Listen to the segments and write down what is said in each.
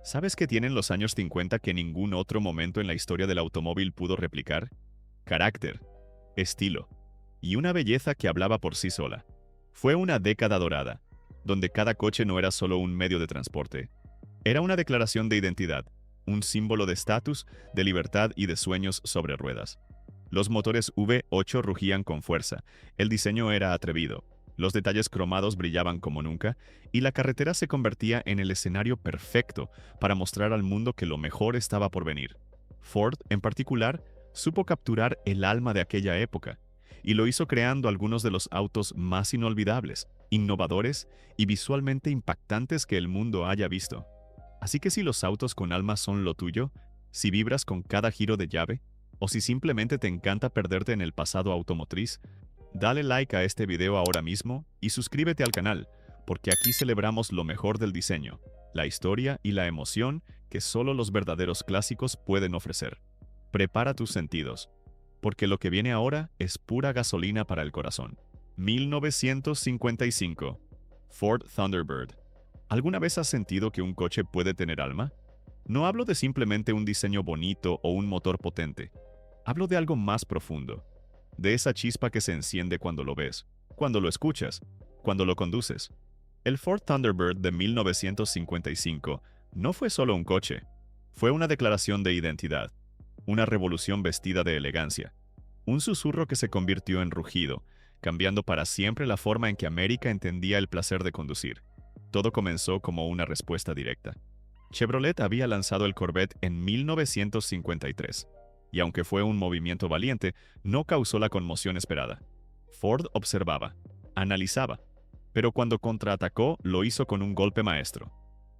¿Sabes qué tienen los años 50 que ningún otro momento en la historia del automóvil pudo replicar? Carácter, estilo y una belleza que hablaba por sí sola. Fue una década dorada, donde cada coche no era solo un medio de transporte. Era una declaración de identidad, un símbolo de estatus, de libertad y de sueños sobre ruedas. Los motores V8 rugían con fuerza, el diseño era atrevido, los detalles cromados brillaban como nunca, y la carretera se convertía en el escenario perfecto para mostrar al mundo que lo mejor estaba por venir. Ford, en particular, supo capturar el alma de aquella época, y lo hizo creando algunos de los autos más inolvidables, innovadores y visualmente impactantes que el mundo haya visto. Así que si los autos con alma son lo tuyo, si vibras con cada giro de llave, o si simplemente te encanta perderte en el pasado automotriz, dale like a este video ahora mismo y suscríbete al canal, porque aquí celebramos lo mejor del diseño, la historia y la emoción que solo los verdaderos clásicos pueden ofrecer. Prepara tus sentidos, porque lo que viene ahora es pura gasolina para el corazón. 1955. Ford Thunderbird. ¿Alguna vez has sentido que un coche puede tener alma? No hablo de simplemente un diseño bonito o un motor potente. Hablo de algo más profundo. De esa chispa que se enciende cuando lo ves, cuando lo escuchas, cuando lo conduces. El Ford Thunderbird de 1955 no fue solo un coche. Fue una declaración de identidad. Una revolución vestida de elegancia. Un susurro que se convirtió en rugido, cambiando para siempre la forma en que América entendía el placer de conducir. Todo comenzó como una respuesta directa. Chevrolet había lanzado el Corvette en 1953, y aunque fue un movimiento valiente, no causó la conmoción esperada. Ford observaba, analizaba, pero cuando contraatacó lo hizo con un golpe maestro.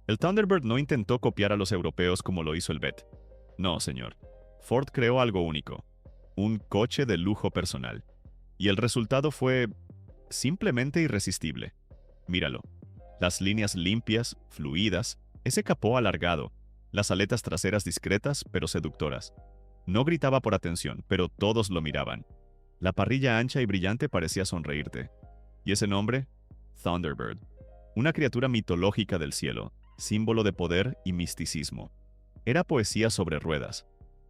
El Thunderbird no intentó copiar a los europeos como lo hizo el Vet. No, señor. Ford creó algo único, un coche de lujo personal. Y el resultado fue simplemente irresistible. Míralo. Las líneas limpias, fluidas, ese capó alargado, las aletas traseras discretas pero seductoras. No gritaba por atención, pero todos lo miraban. La parrilla ancha y brillante parecía sonreírte. ¿Y ese nombre? Thunderbird. Una criatura mitológica del cielo, símbolo de poder y misticismo. Era poesía sobre ruedas.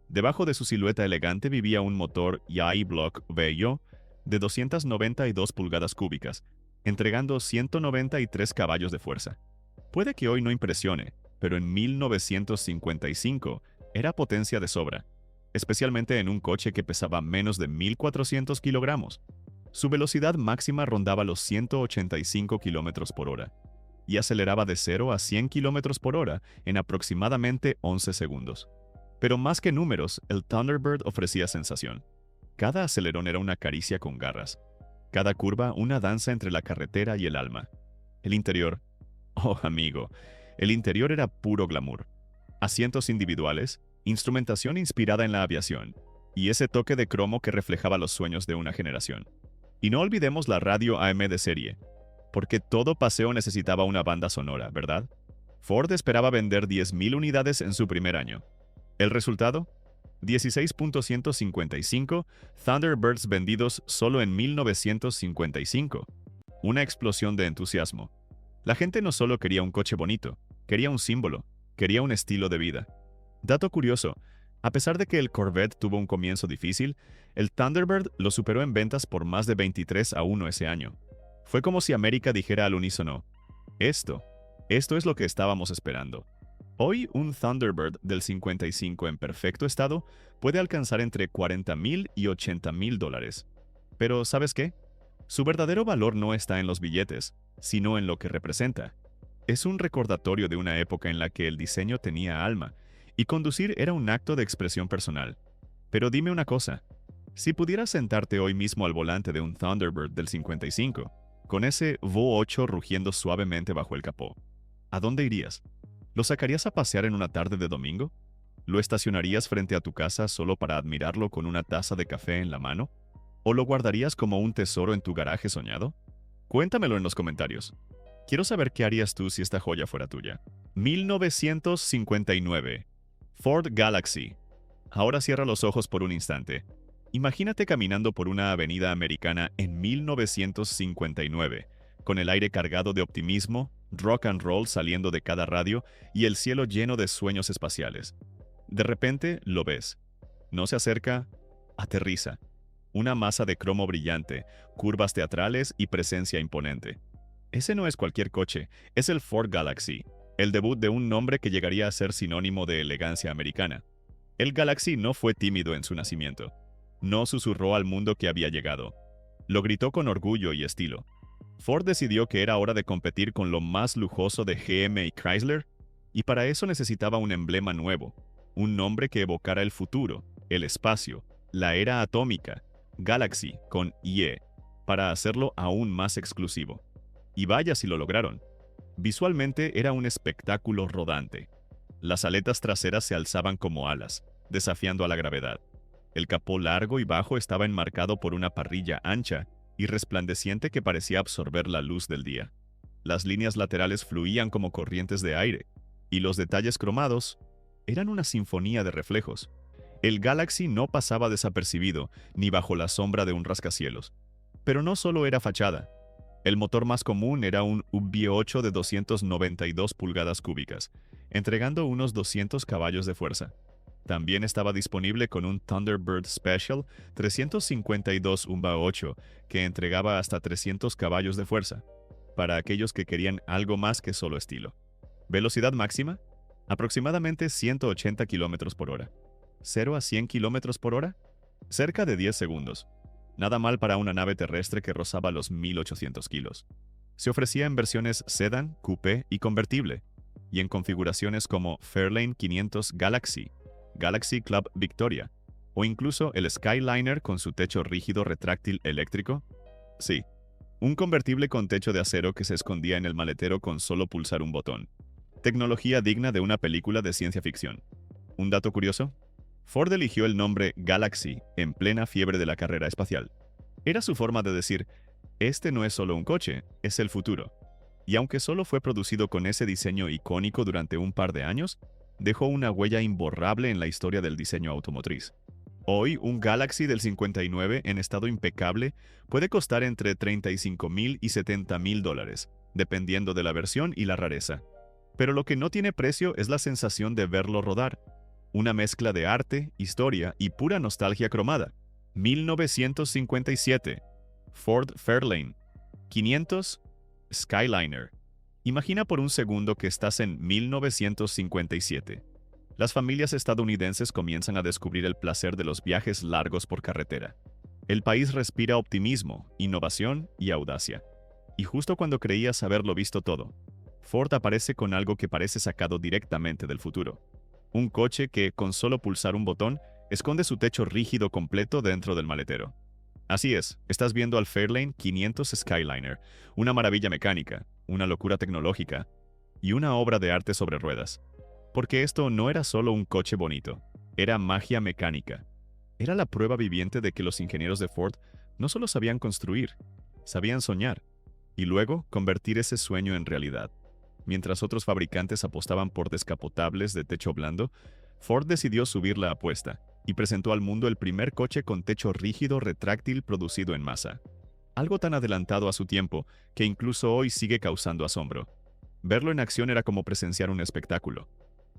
Debajo de su silueta elegante vivía un motor Yai Block bello de 292 pulgadas cúbicas, entregando 193 caballos de fuerza. Puede que hoy no impresione, pero en 1955 era potencia de sobra, especialmente en un coche que pesaba menos de 1.400 kilogramos. Su velocidad máxima rondaba los 185 kilómetros por hora y aceleraba de 0 a 100 kilómetros por hora en aproximadamente 11 segundos. Pero más que números, el Thunderbird ofrecía sensación. Cada acelerón era una caricia con garras. Cada curva una danza entre la carretera y el alma. El interior, oh amigo, el interior era puro glamour. Asientos individuales, instrumentación inspirada en la aviación, y ese toque de cromo que reflejaba los sueños de una generación. Y no olvidemos la radio AM de serie, porque todo paseo necesitaba una banda sonora, ¿verdad? Ford esperaba vender 10.000 unidades en su primer año. ¿El resultado? 16.155 Thunderbirds vendidos solo en 1955. Una explosión de entusiasmo. La gente no solo quería un coche bonito, quería un símbolo, quería un estilo de vida. Dato curioso, a pesar de que el Corvette tuvo un comienzo difícil, el Thunderbird lo superó en ventas por más de 23-1 ese año. Fue como si América dijera al unísono, esto es lo que estábamos esperando. Hoy un Thunderbird del 55 en perfecto estado puede alcanzar entre $40,000 y $80,000. Pero ¿sabes qué? Su verdadero valor no está en los billetes, sino en lo que representa. Es un recordatorio de una época en la que el diseño tenía alma, y conducir era un acto de expresión personal. Pero dime una cosa, si pudieras sentarte hoy mismo al volante de un Thunderbird del 55, con ese V8 rugiendo suavemente bajo el capó, ¿a dónde irías? ¿Lo sacarías a pasear en una tarde de domingo? ¿Lo estacionarías frente a tu casa solo para admirarlo con una taza de café en la mano? ¿O lo guardarías como un tesoro en tu garaje soñado? Cuéntamelo en los comentarios. Quiero saber qué harías tú si esta joya fuera tuya. 1959. Ford Galaxy. Ahora cierra los ojos por un instante. Imagínate caminando por una avenida americana en 1959, con el aire cargado de optimismo rock and roll saliendo de cada radio y el cielo lleno de sueños espaciales. De repente lo ves. No se acerca, aterriza. Una masa de cromo brillante, curvas teatrales y presencia imponente. Ese no es cualquier coche, es el Ford Galaxy, el debut de un nombre que llegaría a ser sinónimo de elegancia americana. El Galaxy no fue tímido en su nacimiento. No susurró al mundo que había llegado. Lo gritó con orgullo y estilo. Ford decidió que era hora de competir con lo más lujoso de GM y Chrysler, y para eso necesitaba un emblema nuevo, un nombre que evocara el futuro, el espacio, la era atómica, Galaxy con IE, para hacerlo aún más exclusivo. Y vaya si lo lograron. Visualmente era un espectáculo rodante. Las aletas traseras se alzaban como alas, desafiando a la gravedad. El capó largo y bajo estaba enmarcado por una parrilla ancha y resplandeciente que parecía absorber la luz del día. Las líneas laterales fluían como corrientes de aire, y los detalles cromados eran una sinfonía de reflejos. El Galaxy no pasaba desapercibido ni bajo la sombra de un rascacielos. Pero no solo era fachada. El motor más común era un V8 de 292 pulgadas cúbicas, entregando unos 200 caballos de fuerza. También estaba disponible con un Thunderbird Special 352 V8 que entregaba hasta 300 caballos de fuerza, para aquellos que querían algo más que solo estilo. Velocidad máxima, aproximadamente 180 km por hora. 0 a 100 km por hora, cerca de 10 segundos. Nada mal para una nave terrestre que rozaba los 1.800 kilos. Se ofrecía en versiones sedán, coupé y convertible, y en configuraciones como Fairlane 500 Galaxy, Galaxy Club Victoria, o incluso el Skyliner con su techo rígido retráctil eléctrico. Sí, un convertible con techo de acero que se escondía en el maletero con solo pulsar un botón. Tecnología digna de una película de ciencia ficción. ¿Un dato curioso? Ford eligió el nombre Galaxy en plena fiebre de la carrera espacial. Era su forma de decir, este no es solo un coche, es el futuro. Y aunque solo fue producido con ese diseño icónico durante un par de años, dejó una huella imborrable en la historia del diseño automotriz. Hoy, un Galaxy del 59 en estado impecable puede costar entre $35,000 y $70,000, dependiendo de la versión y la rareza. Pero lo que no tiene precio es la sensación de verlo rodar. Una mezcla de arte, historia y pura nostalgia cromada. 1957. Ford Fairlane. 500. Skyliner. Imagina por un segundo que estás en 1957. Las familias estadounidenses comienzan a descubrir el placer de los viajes largos por carretera. El país respira optimismo, innovación y audacia. Y justo cuando creías haberlo visto todo, Ford aparece con algo que parece sacado directamente del futuro. Un coche que, con solo pulsar un botón, esconde su techo rígido completo dentro del maletero. Así es, estás viendo al Fairlane 500 Skyliner, una maravilla mecánica, una locura tecnológica y una obra de arte sobre ruedas. Porque esto no era solo un coche bonito, era magia mecánica. Era la prueba viviente de que los ingenieros de Ford no solo sabían construir, sabían soñar, y luego convertir ese sueño en realidad. Mientras otros fabricantes apostaban por descapotables de techo blando, Ford decidió subir la apuesta y presentó al mundo el primer coche con techo rígido retráctil producido en masa. Algo tan adelantado a su tiempo que incluso hoy sigue causando asombro. Verlo en acción era como presenciar un espectáculo.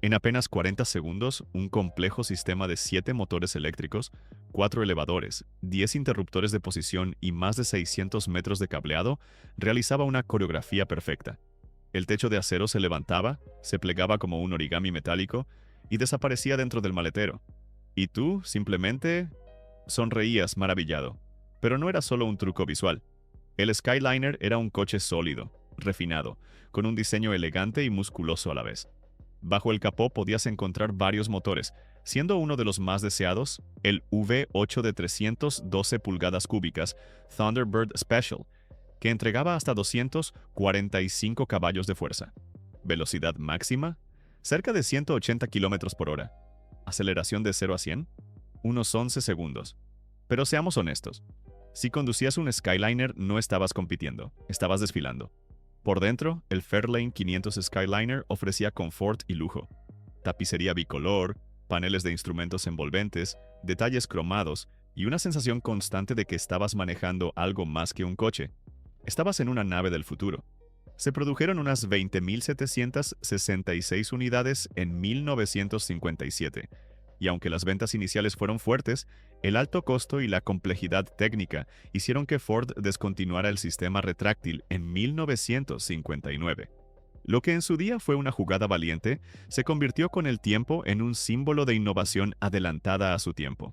En apenas 40 segundos, un complejo sistema de 7 motores eléctricos, 4 elevadores, 10 interruptores de posición y más de 600 metros de cableado realizaba una coreografía perfecta. El techo de acero se levantaba, se plegaba como un origami metálico y desaparecía dentro del maletero. Y tú, simplemente, sonreías maravillado. Pero no era solo un truco visual. El Skyliner era un coche sólido, refinado, con un diseño elegante y musculoso a la vez. Bajo el capó podías encontrar varios motores, siendo uno de los más deseados el V8 de 312 pulgadas cúbicas Thunderbird Special, que entregaba hasta 245 caballos de fuerza. Velocidad máxima, cerca de 180 km por hora. Aceleración de 0 a 100, unos 11 segundos. Pero seamos honestos, si conducías un Skyliner no estabas compitiendo, estabas desfilando. Por dentro, el Fairlane 500 Skyliner ofrecía confort y lujo. Tapicería bicolor, paneles de instrumentos envolventes, detalles cromados y una sensación constante de que estabas manejando algo más que un coche. Estabas en una nave del futuro. Se produjeron unas 20.766 unidades en 1957, y aunque las ventas iniciales fueron fuertes, el alto costo y la complejidad técnica hicieron que Ford descontinuara el sistema retráctil en 1959. Lo que en su día fue una jugada valiente, se convirtió con el tiempo en un símbolo de innovación adelantada a su tiempo.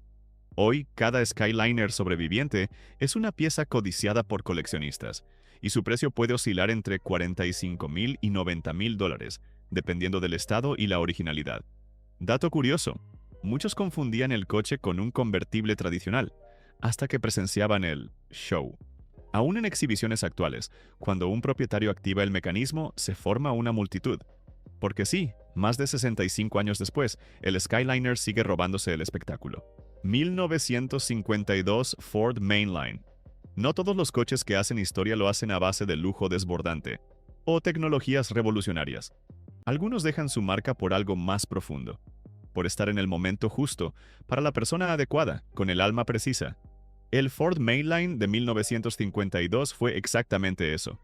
Hoy, cada Skyliner sobreviviente es una pieza codiciada por coleccionistas, y su precio puede oscilar entre $45,000 y $90,000, dependiendo del estado y la originalidad. Dato curioso, muchos confundían el coche con un convertible tradicional, hasta que presenciaban el show. Aún en exhibiciones actuales, cuando un propietario activa el mecanismo, se forma una multitud. Porque sí, más de 65 años después, el Skyliner sigue robándose el espectáculo. 1952 Ford Mainline. No todos los coches que hacen historia lo hacen a base de lujo desbordante o tecnologías revolucionarias. Algunos dejan su marca por algo más profundo, por estar en el momento justo, para la persona adecuada, con el alma precisa. El Ford Mainline de 1952 fue exactamente eso.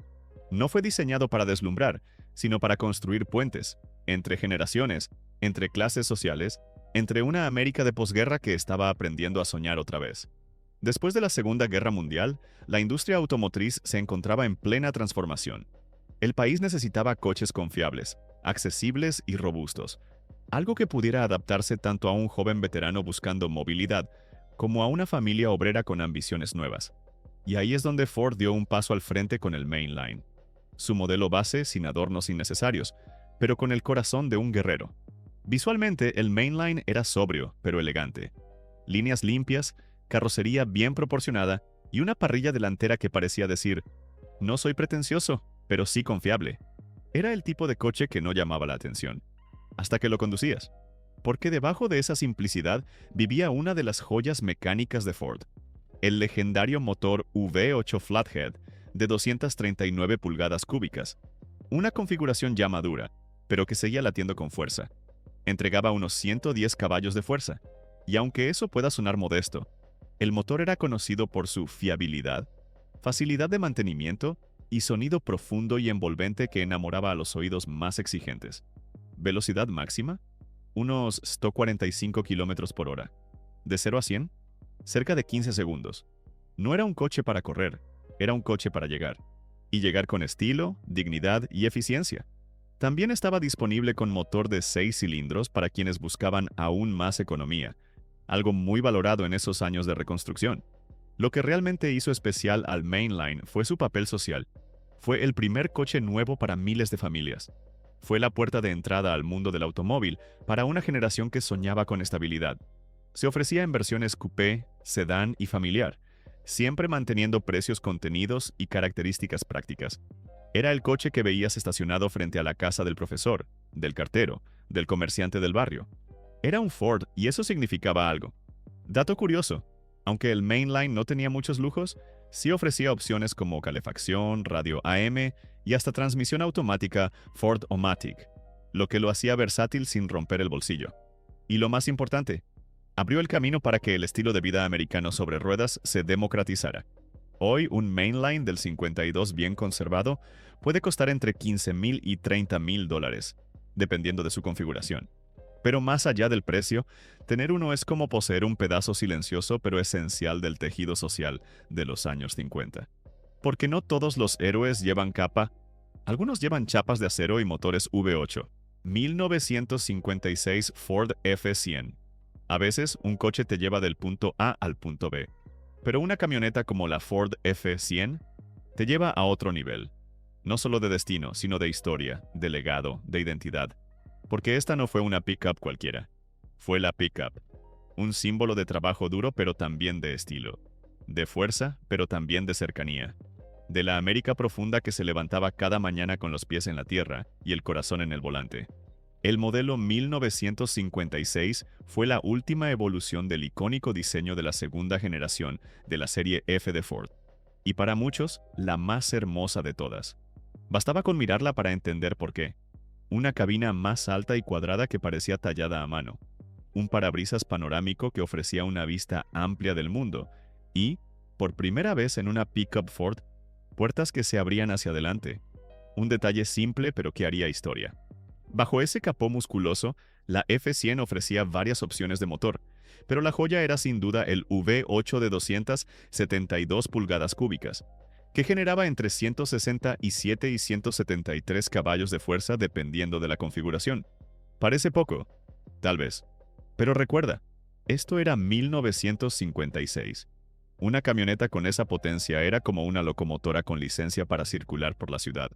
No fue diseñado para deslumbrar, sino para construir puentes, entre generaciones, entre clases sociales, entre una América de posguerra que estaba aprendiendo a soñar otra vez. Después de la Segunda Guerra Mundial, la industria automotriz se encontraba en plena transformación. El país necesitaba coches confiables, accesibles y robustos, algo que pudiera adaptarse tanto a un joven veterano buscando movilidad, como a una familia obrera con ambiciones nuevas. Y ahí es donde Ford dio un paso al frente con el Mainline. Su modelo base sin adornos innecesarios, pero con el corazón de un guerrero. Visualmente, el Mainline era sobrio, pero elegante. Líneas limpias, carrocería bien proporcionada y una parrilla delantera que parecía decir, no soy pretencioso, pero sí confiable. Era el tipo de coche que no llamaba la atención, hasta que lo conducías. Porque debajo de esa simplicidad vivía una de las joyas mecánicas de Ford, el legendario motor V8 Flathead de 239 pulgadas cúbicas, una configuración ya madura, pero que seguía latiendo con fuerza. Entregaba unos 110 caballos de fuerza, y aunque eso pueda sonar modesto, el motor era conocido por su fiabilidad, facilidad de mantenimiento y sonido profundo y envolvente que enamoraba a los oídos más exigentes. ¿Velocidad máxima? Unos 145 km por hora. ¿De 0 a 100? Cerca de 15 segundos. No era un coche para correr, era un coche para llegar. Y llegar con estilo, dignidad y eficiencia. También estaba disponible con motor de 6 cilindros para quienes buscaban aún más economía, algo muy valorado en esos años de reconstrucción. Lo que realmente hizo especial al Mainline fue su papel social. Fue el primer coche nuevo para miles de familias. Fue la puerta de entrada al mundo del automóvil para una generación que soñaba con estabilidad. Se ofrecía en versiones coupé, sedán y familiar, siempre manteniendo precios contenidos y características prácticas. Era el coche que veías estacionado frente a la casa del profesor, del cartero, del comerciante del barrio. Era un Ford y eso significaba algo. Dato curioso, aunque el Mainline no tenía muchos lujos, sí ofrecía opciones como calefacción, radio AM y hasta transmisión automática Ford-O-Matic, lo que lo hacía versátil sin romper el bolsillo. Y lo más importante, abrió el camino para que el estilo de vida americano sobre ruedas se democratizara. Hoy, un Mainline del 52 bien conservado puede costar entre $15,000 y $30,000, dependiendo de su configuración. Pero más allá del precio, tener uno es como poseer un pedazo silencioso pero esencial del tejido social de los años 50. Porque no todos los héroes llevan capa, algunos llevan chapas de acero y motores V8. 1956 Ford F100. A veces, un coche te lleva del punto A al punto B. Pero una camioneta como la Ford F100 te lleva a otro nivel. No solo de destino, sino de historia, de legado, de identidad. Porque esta no fue una pickup cualquiera. Fue la pickup. Un símbolo de trabajo duro pero también de estilo. De fuerza pero también de cercanía. De la América profunda que se levantaba cada mañana con los pies en la tierra y el corazón en el volante. El modelo 1956 fue la última evolución del icónico diseño de la segunda generación de la serie F de Ford. Y para muchos, la más hermosa de todas. Bastaba con mirarla para entender por qué. Una cabina más alta y cuadrada que parecía tallada a mano. Un parabrisas panorámico que ofrecía una vista amplia del mundo. Y, por primera vez en una pickup Ford, puertas que se abrían hacia adelante. Un detalle simple pero que haría historia. Bajo ese capó musculoso, la F100 ofrecía varias opciones de motor, pero la joya era sin duda el V8 de 272 pulgadas cúbicas, que generaba entre 167 y 173 caballos de fuerza dependiendo de la configuración. Parece poco, tal vez. Pero recuerda, esto era 1956. Una camioneta con esa potencia era como una locomotora con licencia para circular por la ciudad.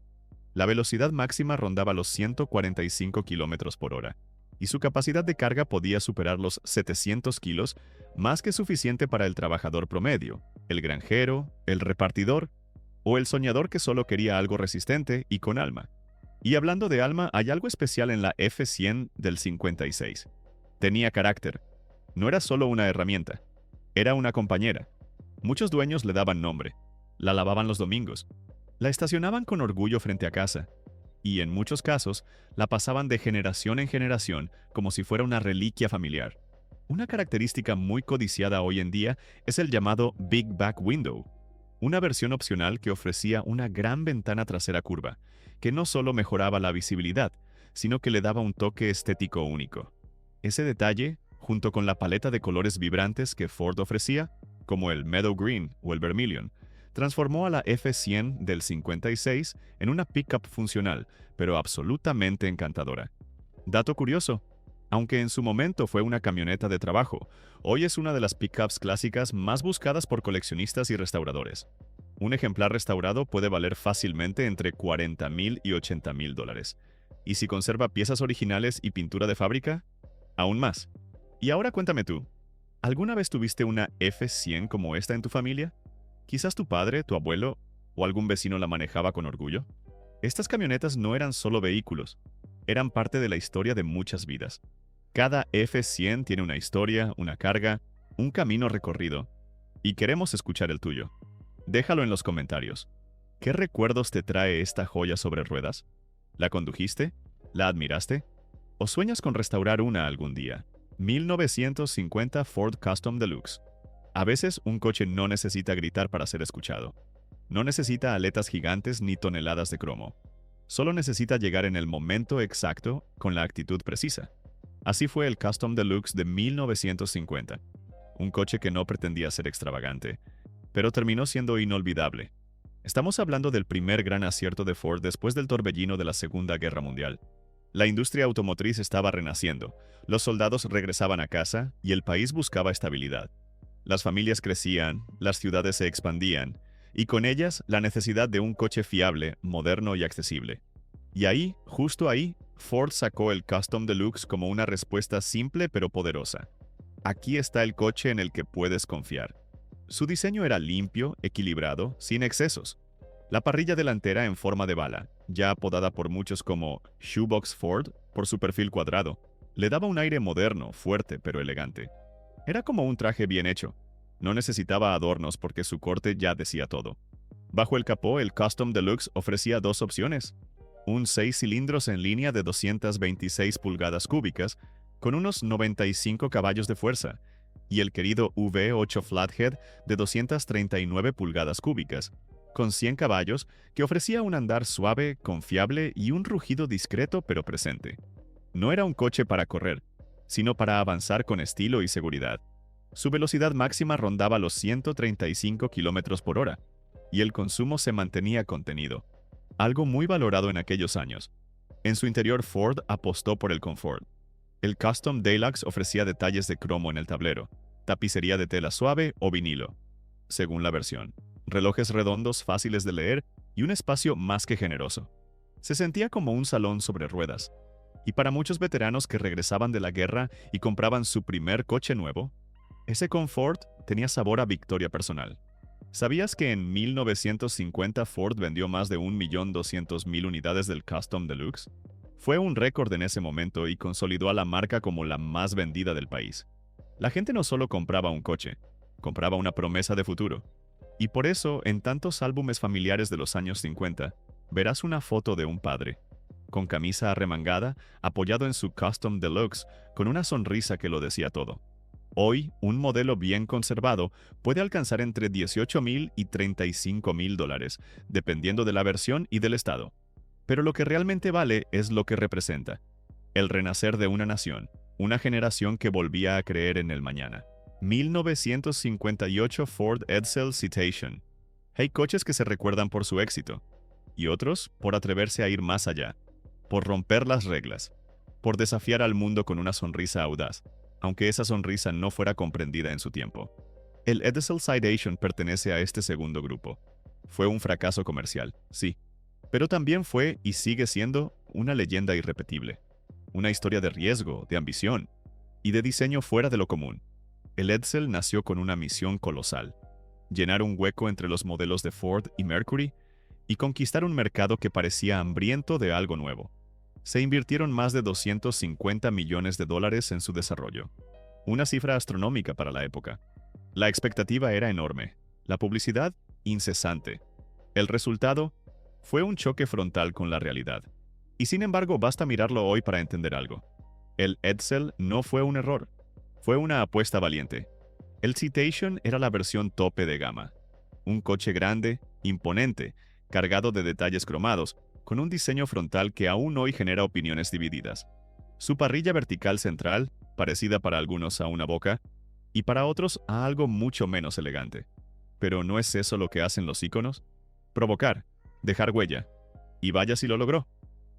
La velocidad máxima rondaba los 145 kilómetros por hora, y su capacidad de carga podía superar los 700 kilos, más que suficiente para el trabajador promedio, el granjero, el repartidor o el soñador que solo quería algo resistente y con alma. Y hablando de alma, hay algo especial en la F100 del 56. Tenía carácter. No era solo una herramienta, era una compañera. Muchos dueños le daban nombre, la lavaban los domingos, la estacionaban con orgullo frente a casa, y en muchos casos la pasaban de generación en generación como si fuera una reliquia familiar. Una característica muy codiciada hoy en día es el llamado Big Back Window, una versión opcional que ofrecía una gran ventana trasera curva, que no solo mejoraba la visibilidad, sino que le daba un toque estético único. Ese detalle, junto con la paleta de colores vibrantes que Ford ofrecía, como el Meadow Green o el Vermilion, transformó a la F100 del 56 en una pickup funcional, pero absolutamente encantadora. Dato curioso, aunque en su momento fue una camioneta de trabajo, hoy es una de las pickups clásicas más buscadas por coleccionistas y restauradores. Un ejemplar restaurado puede valer fácilmente entre $40,000 y $80,000. Y si conserva piezas originales y pintura de fábrica, aún más. Y ahora cuéntame tú, ¿alguna vez tuviste una F100 como esta en tu familia? Quizás tu padre, tu abuelo o algún vecino la manejaba con orgullo. Estas camionetas no eran solo vehículos, eran parte de la historia de muchas vidas. Cada F100 tiene una historia, una carga, un camino recorrido, y queremos escuchar el tuyo. Déjalo en los comentarios. ¿Qué recuerdos te trae esta joya sobre ruedas? ¿La condujiste? ¿La admiraste? ¿O sueñas con restaurar una algún día? 1950 Ford Custom Deluxe. A veces un coche no necesita gritar para ser escuchado. No necesita aletas gigantes ni toneladas de cromo. Solo necesita llegar en el momento exacto con la actitud precisa. Así fue el Custom Deluxe de 1950. Un coche que no pretendía ser extravagante, pero terminó siendo inolvidable. Estamos hablando del primer gran acierto de Ford después del torbellino de la Segunda Guerra Mundial. La industria automotriz estaba renaciendo, los soldados regresaban a casa y el país buscaba estabilidad. Las familias crecían, las ciudades se expandían, y con ellas la necesidad de un coche fiable, moderno y accesible. Y ahí, justo ahí, Ford sacó el Custom Deluxe como una respuesta simple pero poderosa. Aquí está el coche en el que puedes confiar. Su diseño era limpio, equilibrado, sin excesos. La parrilla delantera en forma de bala, ya apodada por muchos como Shoebox Ford por su perfil cuadrado, le daba un aire moderno, fuerte pero elegante. Era como un traje bien hecho. No necesitaba adornos porque su corte ya decía todo. Bajo el capó, el Custom Deluxe ofrecía dos opciones. Un 6 cilindros en línea de 226 pulgadas cúbicas, con unos 95 caballos de fuerza, y el querido V8 Flathead de 239 pulgadas cúbicas, con 100 caballos, que ofrecía un andar suave, confiable y un rugido discreto pero presente. No era un coche para correr, sino para avanzar con estilo y seguridad. Su velocidad máxima rondaba los 135 km por hora, y el consumo se mantenía contenido, algo muy valorado en aquellos años. En su interior, Ford apostó por el confort. El Custom Deluxe ofrecía detalles de cromo en el tablero, tapicería de tela suave o vinilo, según la versión, relojes redondos fáciles de leer y un espacio más que generoso. Se sentía como un salón sobre ruedas. Y para muchos veteranos que regresaban de la guerra y compraban su primer coche nuevo, ese confort tenía sabor a victoria personal. ¿Sabías que en 1950 Ford vendió más de 1.200.000 unidades del Custom Deluxe? Fue un récord en ese momento y consolidó a la marca como la más vendida del país. La gente no solo compraba un coche, compraba una promesa de futuro. Y por eso, en tantos álbumes familiares de los años 50, verás una foto de un padre, con camisa arremangada, apoyado en su Custom Deluxe, con una sonrisa que lo decía todo. Hoy, un modelo bien conservado puede alcanzar entre $18,000 y $35,000, dependiendo de la versión y del estado. Pero lo que realmente vale es lo que representa. El renacer de una nación, una generación que volvía a creer en el mañana. 1958 Ford Edsel Citation. Hay coches que se recuerdan por su éxito, y otros por atreverse a ir más allá, por romper las reglas, por desafiar al mundo con una sonrisa audaz, aunque esa sonrisa no fuera comprendida en su tiempo. El Edsel Citation pertenece a este segundo grupo. Fue un fracaso comercial, sí, pero también fue y sigue siendo una leyenda irrepetible. Una historia de riesgo, de ambición y de diseño fuera de lo común. El Edsel nació con una misión colosal: llenar un hueco entre los modelos de Ford y Mercury y conquistar un mercado que parecía hambriento de algo nuevo. Se invirtieron más de $250 millones en su desarrollo, una cifra astronómica para la época. La expectativa era enorme, la publicidad incesante. El resultado fue un choque frontal con la realidad. Y sin embargo, basta mirarlo hoy para entender algo. El Edsel no fue un error, fue una apuesta valiente. El Citation era la versión tope de gama. Un coche grande, imponente, cargado de detalles cromados, con un diseño frontal que aún hoy genera opiniones divididas. Su parrilla vertical central, parecida para algunos a una boca, y para otros a algo mucho menos elegante. Pero ¿no es eso lo que hacen los íconos? Provocar, dejar huella. Y vaya si lo logró.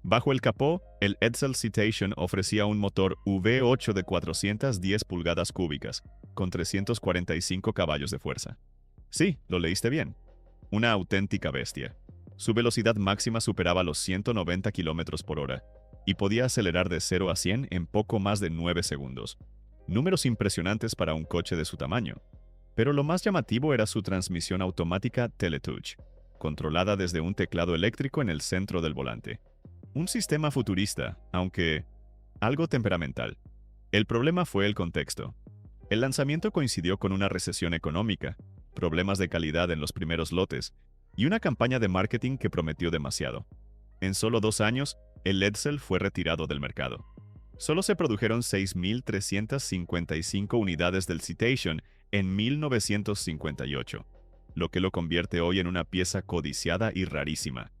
Bajo el capó, el Edsel Citation ofrecía un motor V8 de 410 pulgadas cúbicas, con 345 caballos de fuerza. Sí, lo leíste bien. Una auténtica bestia. Su velocidad máxima superaba los 190 km por hora y podía acelerar de 0 a 100 en poco más de 9 segundos. Números impresionantes para un coche de su tamaño. Pero lo más llamativo era su transmisión automática Teletouch, controlada desde un teclado eléctrico en el centro del volante. Un sistema futurista, aunque algo temperamental. El problema fue el contexto. El lanzamiento coincidió con una recesión económica, problemas de calidad en los primeros lotes y una campaña de marketing que prometió demasiado. En solo 2 años, el Edsel fue retirado del mercado. Solo se produjeron 6.355 unidades del Citation en 1958, lo que lo convierte hoy en una pieza codiciada y rarísima.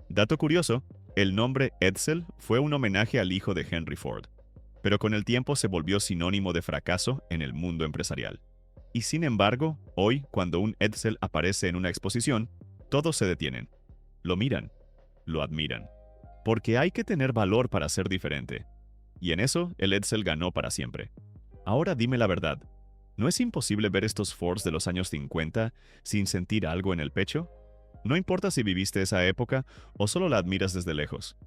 Dato curioso, el nombre Edsel fue un homenaje al hijo de Henry Ford, pero con el tiempo se volvió sinónimo de fracaso en el mundo empresarial. Y sin embargo, hoy, cuando un Edsel aparece en una exposición, todos se detienen, lo miran, lo admiran, porque hay que tener valor para ser diferente. Y en eso, el Edsel ganó para siempre. Ahora dime la verdad, ¿no es imposible ver estos Fords de los años 50 sin sentir algo en el pecho? No importa si viviste esa época o solo la admiras desde lejos.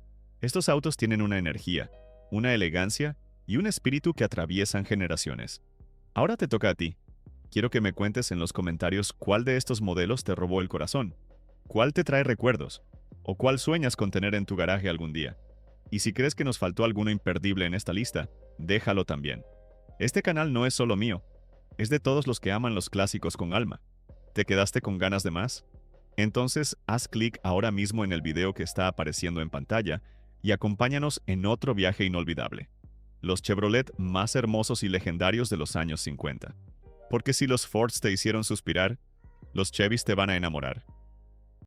Estos autos tienen una energía, una elegancia y un espíritu que atraviesan generaciones. Ahora te toca a ti. Quiero que me cuentes en los comentarios cuál de estos modelos te robó el corazón, cuál te trae recuerdos, o cuál sueñas con tener en tu garaje algún día. Y si crees que nos faltó alguno imperdible en esta lista, déjalo también. Este canal no es solo mío, es de todos los que aman los clásicos con alma. ¿Te quedaste con ganas de más? Entonces, haz clic ahora mismo en el video que está apareciendo en pantalla y acompáñanos en otro viaje inolvidable. Los Chevrolet más hermosos y legendarios de los años 50. Porque si los Fords te hicieron suspirar, los Chevys te van a enamorar.